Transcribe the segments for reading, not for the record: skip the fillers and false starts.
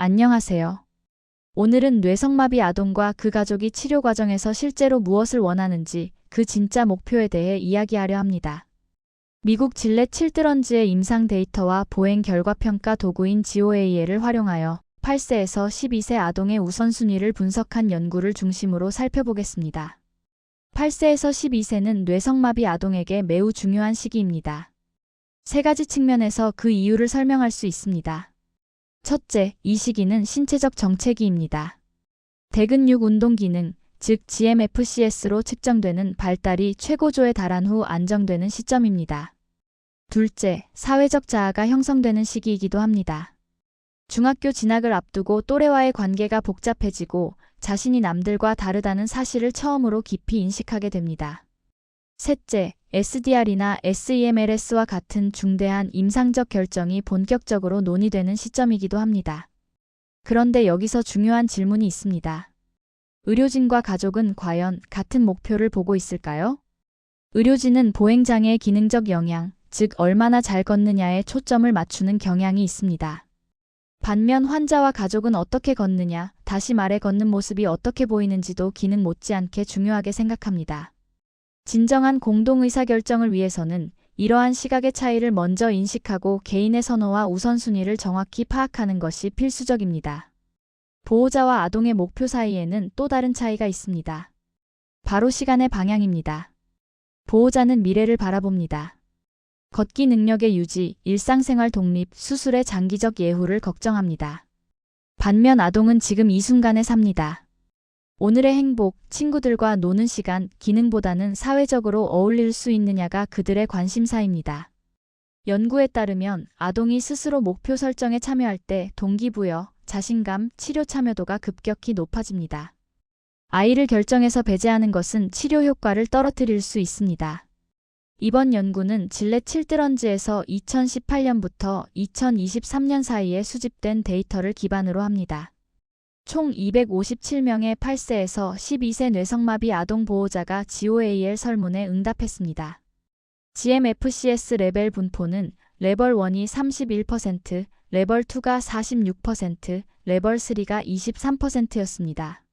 안녕하세요. 오늘은 뇌성마비 아동과 그 가족이 치료 과정에서 실제로 무엇을 원하는지 그 진짜 목표에 대해 이야기하려 합니다. 미국 질렛 칠드런즈의 임상 데이터와 보행 결과 평가 도구인 GOA를 활용하여 8세에서 12세 아동의 우선순위를 분석한 연구를 중심으로 살펴보겠습니다. 8세에서 12세는 뇌성마비 아동에게 매우 중요한 시기입니다. 세 가지 측면에서 그 이유를 설명할 수 있습니다. 첫째, 이 시기는 신체적 정체기입니다. 대근육 운동 기능, 즉 GMFCS로 측정되는 발달이 최고조에 달한 후 안정되는 시점입니다. 둘째, 사회적 자아가 형성되는 시기이기도 합니다. 중학교 진학을 앞두고 또래와의 관계가 복잡해지고 자신이 남들과 다르다는 사실을 처음으로 깊이 인식하게 됩니다. 셋째, SDR이나 SEMLS와 같은 중대한 임상적 결정이 본격적으로 논의되는 시점이기도 합니다. 그런데 여기서 중요한 질문이 있습니다. 의료진과 가족은 과연 같은 목표를 보고 있을까요? 의료진은 보행장애의 기능적 영향, 즉 얼마나 잘 걷느냐에 초점을 맞추는 경향이 있습니다. 반면 환자와 가족은 어떻게 걷느냐, 다시 말해 걷는 모습이 어떻게 보이는지도 기능 못지않게 중요하게 생각합니다. 진정한 공동 의사결정을 위해서는 이러한 시각의 차이를 먼저 인식하고 개인의 선호와 우선순위를 정확히 파악하는 것이 필수적입니다. 보호자와 아동의 목표 사이에는 또 다른 차이가 있습니다. 바로 시간의 방향입니다. 보호자는 미래를 바라봅니다. 걷기 능력의 유지, 일상생활 독립, 수술의 장기적 예후를 걱정합니다. 반면 아동은 지금 이 순간에 삽니다. 오늘의 행복, 친구들과 노는 시간, 기능보다는 사회적으로 어울릴 수 있느냐가 그들의 관심사입니다. 연구에 따르면 아동이 스스로 목표 설정에 참여할 때 동기부여, 자신감, 치료 참여도가 급격히 높아집니다. 아이를 결정해서 배제하는 것은 치료 효과를 떨어뜨릴 수 있습니다. 이번 연구는 질렛 칠드런즈에서 2018년부터 2023년 사이에 수집된 데이터를 기반으로 합니다. 총 257명의 8세에서 12세 뇌성마비 아동 보호자가 GOAL 설문에 응답했습니다. GMFCS 레벨 분포는 레벨 1이 31%, 레벨 2가 46%, 레벨 3가 23%였습니다.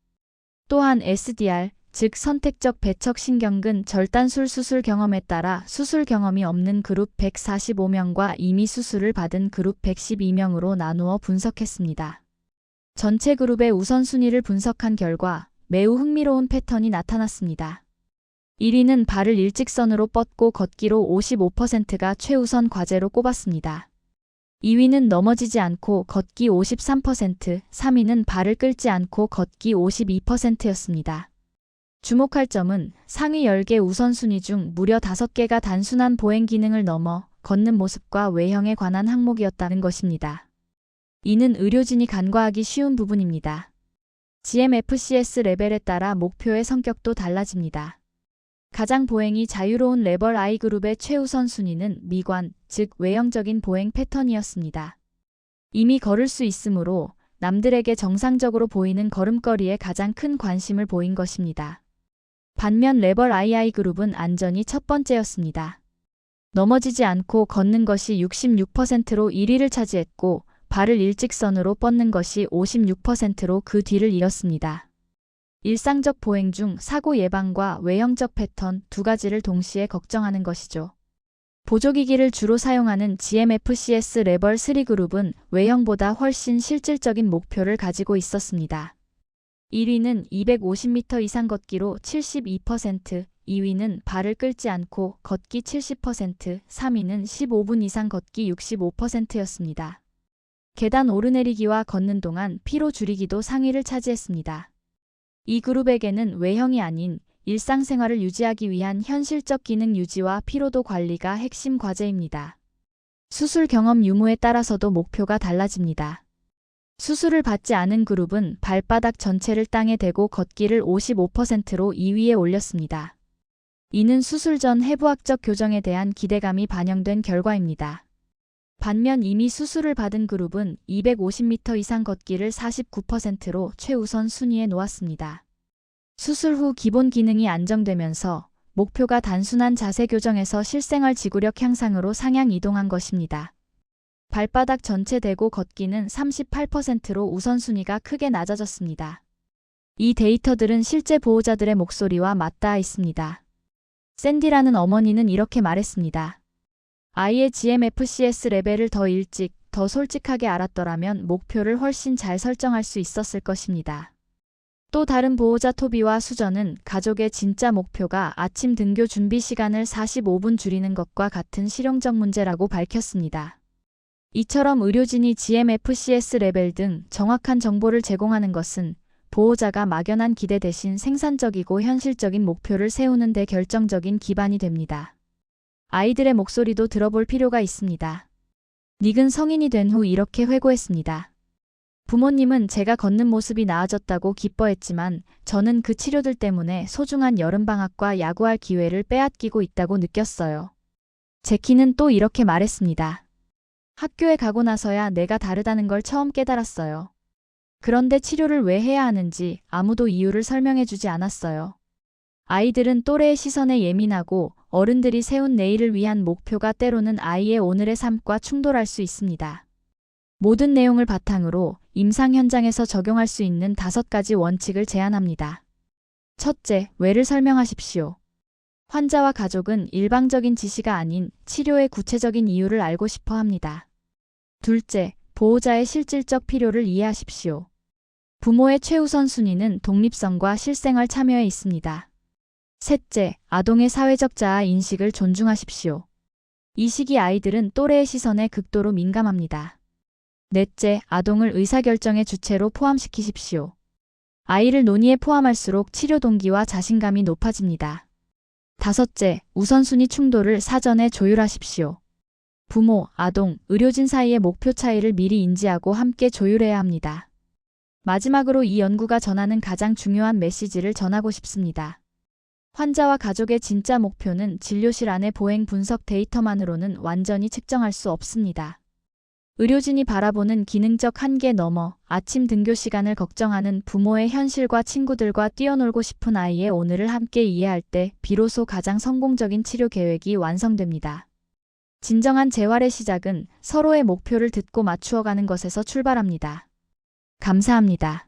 또한 SDR, 즉 선택적 배척신경근 절단술 수술 경험에 따라 수술 경험이 없는 그룹 145명과 이미 수술을 받은 그룹 112명으로 나누어 분석했습니다. 전체 그룹의 우선순위를 분석한 결과 매우 흥미로운 패턴이 나타났습니다. 1위는 발을 일직선으로 뻗고 걷기로 55%가 최우선 과제로 꼽았습니다. 2위는 넘어지지 않고 걷기 53%, 3위는 발을 끌지 않고 걷기 52%였습니다. 주목할 점은 상위 10개 우선순위 중 무려 5개가 단순한 보행 기능을 넘어 걷는 모습과 외형에 관한 항목이었다는 것입니다. 이는 의료진이 간과하기 쉬운 부분입니다. GMFCS 레벨에 따라 목표의 성격도 달라집니다. 가장 보행이 자유로운 레벨 I 그룹의 최우선 순위는 미관, 즉 외형적인 보행 패턴이었습니다. 이미 걸을 수 있으므로 남들에게 정상적으로 보이는 걸음걸이에 가장 큰 관심을 보인 것입니다. 반면 레벨 II 그룹은 안전이 첫 번째였습니다. 넘어지지 않고 걷는 것이 66%로 1위를 차지했고 발을 일직선으로 뻗는 것이 56%로 그 뒤를 이었습니다. 일상적 보행 중 사고 예방과 외형적 패턴 두 가지를 동시에 걱정하는 것이죠. 보조기기를 주로 사용하는 GMFCS 레벨 3 그룹은 외형보다 훨씬 실질적인 목표를 가지고 있었습니다. 1위는 250m 이상 걷기로 72%, 2위는 발을 끌지 않고 걷기 70%, 3위는 15분 이상 걷기 65%였습니다. 계단 오르내리기와 걷는 동안 피로 줄이기도 상위를 차지했습니다. 이 그룹에게는 외형이 아닌 일상생활을 유지하기 위한 현실적 기능 유지와 피로도 관리가 핵심 과제입니다. 수술 경험 유무에 따라서도 목표가 달라집니다. 수술을 받지 않은 그룹은 발바닥 전체를 땅에 대고 걷기를 55%로 2위에 올렸습니다. 이는 수술 전 해부학적 교정에 대한 기대감이 반영된 결과입니다. 반면 이미 수술을 받은 그룹은 250m 이상 걷기를 49%로 최우선 순위에 놓았습니다. 수술 후 기본 기능이 안정되면서 목표가 단순한 자세 교정에서 실생활 지구력 향상으로 상향 이동한 것입니다. 발바닥 전체 대고 걷기는 38%로 우선순위가 크게 낮아졌습니다. 이 데이터들은 실제 보호자들의 목소리와 맞닿아 있습니다. 샌디라는 어머니는 이렇게 말했습니다. 아이의 GMFCS 레벨을 더 일찍, 더 솔직하게 알았더라면 목표를 훨씬 잘 설정할 수 있었을 것입니다. 또 다른 보호자 토비와 수저는 가족의 진짜 목표가 아침 등교 준비 시간을 45분 줄이는 것과 같은 실용적 문제라고 밝혔습니다. 이처럼 의료진이 GMFCS 레벨 등 정확한 정보를 제공하는 것은 보호자가 막연한 기대 대신 생산적이고 현실적인 목표를 세우는 데 결정적인 기반이 됩니다. 아이들의 목소리도 들어볼 필요가 있습니다. 닉은 성인이 된 후 이렇게 회고했습니다. 부모님은 제가 걷는 모습이 나아졌다고 기뻐했지만 저는 그 치료들 때문에 소중한 여름방학과 야구할 기회를 빼앗기고 있다고 느꼈어요. 제키는 또 이렇게 말했습니다. 학교에 가고 나서야 내가 다르다는 걸 처음 깨달았어요. 그런데 치료를 왜 해야 하는지 아무도 이유를 설명해주지 않았어요. 아이들은 또래의 시선에 예민하고 어른들이 세운 내일을 위한 목표가 때로는 아이의 오늘의 삶과 충돌할 수 있습니다. 모든 내용을 바탕으로 임상 현장에서 적용할 수 있는 5가지 원칙을 제안합니다. 첫째, 왜를 설명하십시오. 환자와 가족은 일방적인 지시가 아닌 치료의 구체적인 이유를 알고 싶어 합니다. 둘째, 보호자의 실질적 필요를 이해하십시오. 부모의 최우선 순위는 독립성과 실생활 참여에 있습니다. 셋째, 아동의 사회적 자아 인식을 존중하십시오. 이 시기 아이들은 또래의 시선에 극도로 민감합니다. 넷째, 아동을 의사결정의 주체로 포함시키십시오. 아이를 논의에 포함할수록 치료 동기와 자신감이 높아집니다. 다섯째, 우선순위 충돌을 사전에 조율하십시오. 부모, 아동, 의료진 사이의 목표 차이를 미리 인지하고 함께 조율해야 합니다. 마지막으로 이 연구가 전하는 가장 중요한 메시지를 전하고 싶습니다. 환자와 가족의 진짜 목표는 진료실 안의 보행 분석 데이터만으로는 완전히 측정할 수 없습니다. 의료진이 바라보는 기능적 한계 넘어 아침 등교 시간을 걱정하는 부모의 현실과 친구들과 뛰어놀고 싶은 아이의 오늘을 함께 이해할 때 비로소 가장 성공적인 치료 계획이 완성됩니다. 진정한 재활의 시작은 서로의 목표를 듣고 맞추어가는 것에서 출발합니다. 감사합니다.